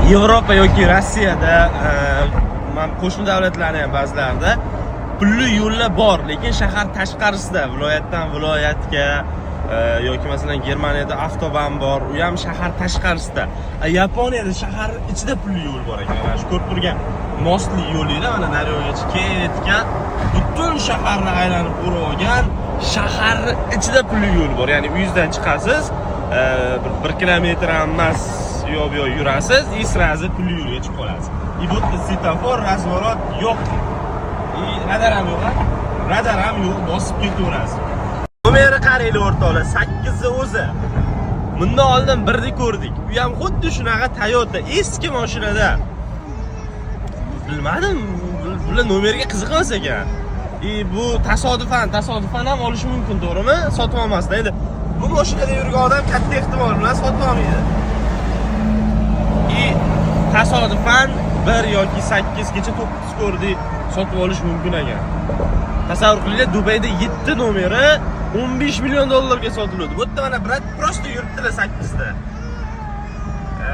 Yevropa yoki Rossiyada, qo'shni davlatlarning ham ba'zilarida pulli yo'llar bor, lekin shahar tashqarisida, viloyatdan viloyatga yoki masalan Germaniyada avtoban bor, u ham shahar tashqarisida. Yaponiyada shahar ichida pulli yo'l bor ekan. Mana shu ko'rib turgan mostli yo'linglar mana naryogacha ketgan, butun shaharni aylanib o'rib olgan shahar ichida pulli yo'l bor. Ya'ni uyingizdan chiqasiz, 1 kilometr ham emas, yo'q yurasiz, srazi pulli yo'lga chiqib qolasiz. Bu yerda svetofor, razvorot yo'q. Radar ham yo'q, radar ham yo'q, bosib ketaverasiz. Nomeri qaranglar o'rtoqlar, 8 o'zi. Bundan oldin birni ko'rdik. U ham xuddi shunaqa Toyota eski mashinada. Bilmadim, bular nomeriga qiziqmas ekan. Bu tasodifan ham olishi mumkin, to'g'rimi? Sotib olmasdan. Endi bu mashinada yurgan odam katta ehtimol bilan sotib olmaydi. Tasodifan 1 yoki 8 gacha 9 ko'rdik, sotib olish mumkin ekan. Tasavvur qilinglar, Dubayda 7 nomeri $15 million sotiladi. Bu yerda mana brat prosta yuribdilar 8 da.